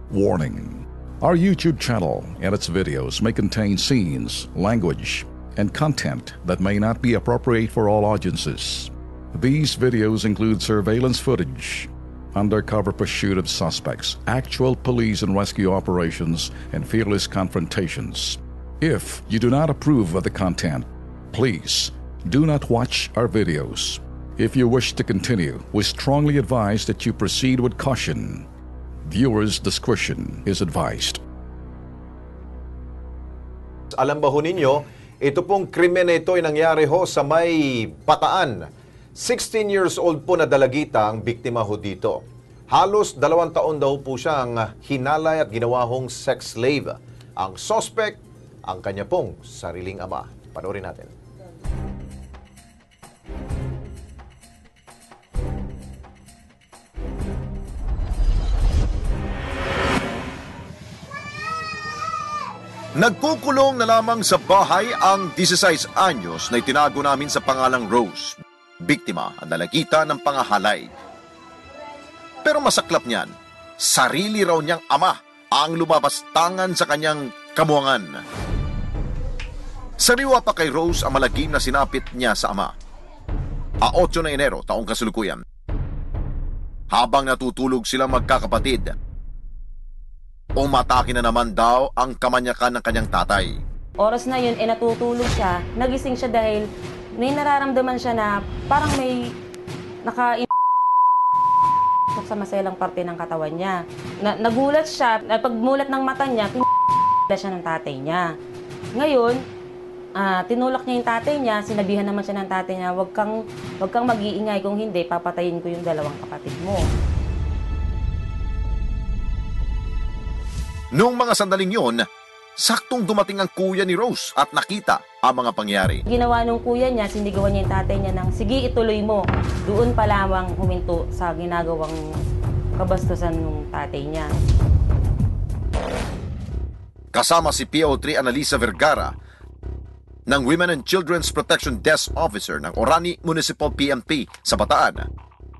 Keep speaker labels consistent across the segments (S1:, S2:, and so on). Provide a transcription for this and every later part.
S1: Warning. Our YouTube channel and its videos may contain scenes, language, and content that may not be appropriate for all audiences. These videos include surveillance footage, undercover pursuit of suspects, actual police and rescue operations, and fearless confrontations. If you do not approve of the content, please do not watch our videos. If you wish to continue, we strongly advise that you proceed with caution. Viewers' discretion is advised.
S2: Alam ba ho ninyo, ito pong krimen na ito ay nangyari ho sa may Bataan. 16 years old po na dalagita ang biktima ho dito. Halos 2 taon daw po siyang hinalay at ginawa hong sex slave. Ang suspect, ang kanya pong sariling ama. Panoorin natin. Nagkukulong na lamang sa bahay ang 16 anyos na itinago namin sa pangalang Rose. Biktima ang dalagita ng pangahalay. Pero masaklap niyan, sarili raw niyang ama ang lumabastangan sa kanyang kamuangan. Sariwa pa kay Rose ang malagim na sinapit niya sa ama. 8 na Enero, taong kasalukuyan. Habang natutulog silang magkakapatid, umatake na naman daw ang kamanyakan ng kanyang tatay.
S3: Oras na yun, natutulog siya. Nagising siya dahil may nararamdaman siya na parang may sa maselang parte ng katawan niya. Nagulat siya. Pagmulat ng mata niya, siya ng tatay niya. Ngayon, tinulak niya yung tatay niya. Sinabihan naman siya ng tatay niya, wag kang mag-iingay, kung hindi, papatayin ko yung 2 kapatid mo.
S2: Noong mga sandaling yun, saktong dumating ang kuya ni Rose at nakita ang mga pangyari.
S3: Ginawa nung kuya niya, sinigawan niya yung tatay niya ng, sige, ituloy mo. Doon pa lamang huminto sa ginagawang kabastusan ng tatay niya.
S2: Kasama si PO3 Analisa Vergara ng Women and Children's Protection Desk Officer ng Orani Municipal PNP sa Bataan,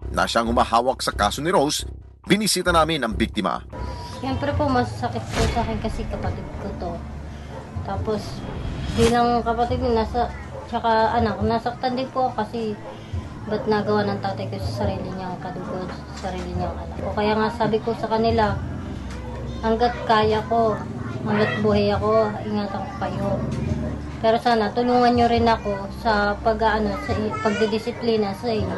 S2: na siyang humahawak sa kaso ni Rose, binisita namin ang biktima.
S4: Siyempre po, masakit po sa akin kasi kapatid ko to. Tapos, bilang kapatid ko, tsaka anak, nasaktan din po kasi ba't nagawa ng tatay ko sa sarili niyang kadugo, sa sarili niyang anak. O kaya nga sabi ko sa kanila, hanggat kaya ko, hanggat buhay ako, ingatan ko kayo. Pero sana, tulungan niyo rin ako sa pagdidisiplina sa inyo.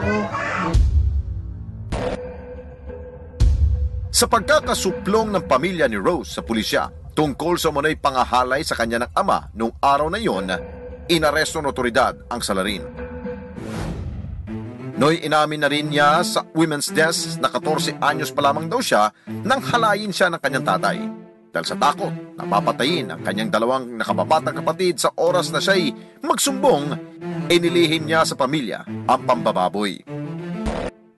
S2: Sa pagkakasuplong ng pamilya ni Rose sa pulisya tungkol sa umano'y pangahalay sa kanya ng ama noong araw na iyon, inaresto ng otoridad ang salarin. Noy inamin na rin niya sa women's desk na 14 anyos pa lamang daw siya nang halayin siya ng kanyang tatay. Dahil sa takot na papatayin ang kanyang 2 nakababatang kapatid sa oras na siya'y magsumbong, inilihim niya sa pamilya ang pambababoy.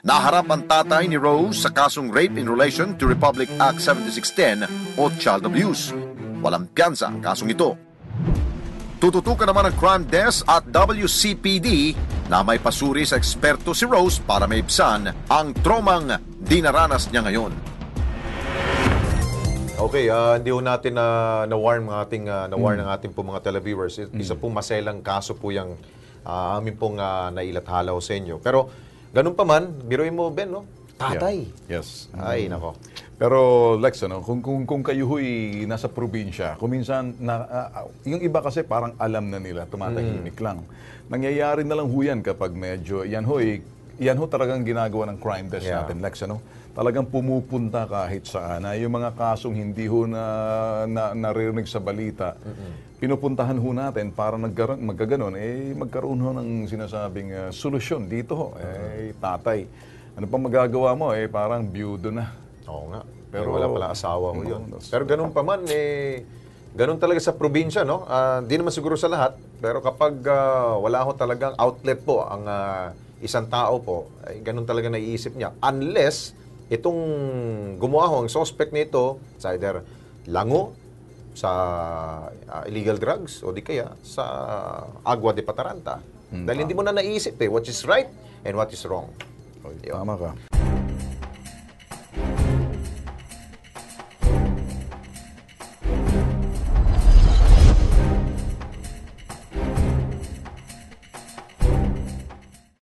S2: Naharap ang tatay ni Rose sa kasong Rape in Relation to Republic Act 7610 o Child Abuse. Walang piyansa ang kasong ito. Tututukan naman ng Crime Desk at WCPD na may pasuri sa eksperto si Rose para maibsan ang tromang dinaranas niya ngayon. Okay, hindi ho natin na-warn ng ating po mga televiewers. Isa pong maselang kaso po yung amin pong nailathala sa inyo. Pero ganun pa man, biruin mo, Ben, no? Tatay.
S1: Yeah. Yes.
S2: Ay, nako.
S1: Pero Lex, kung kayo huy nasa probinsya, kung minsan, yung iba kasi parang alam na nila, tumatahimik lang. Nangyayari na lang ho yan kapag medyo, yan ho talagang ginagawa ng crime desk natin, Lex, talagang pumupunta kahit saan. Yung mga kasong hindi ho naririnig sa balita, pinupuntahan ho natin para magkaganon, magkaroon ho ng sinasabing solusyon dito ho. Tatay, ano pa magagawa mo? Parang byudo na.
S2: Oo nga. Pero wala pala asawa mo yun. Pero ganun pa man, ganun talaga sa probinsya, no? Di naman siguro sa lahat, pero kapag wala ho talagang outlet po ang isang tao po, ay ganun talaga naiisip niya. Unless itong gumawa ho, ang suspect nito, sa either lango, sa illegal drugs, o di kaya sa Agua de Pataranta. Dahil hindi mo na naisip what is right and what is wrong.
S1: Tama ka.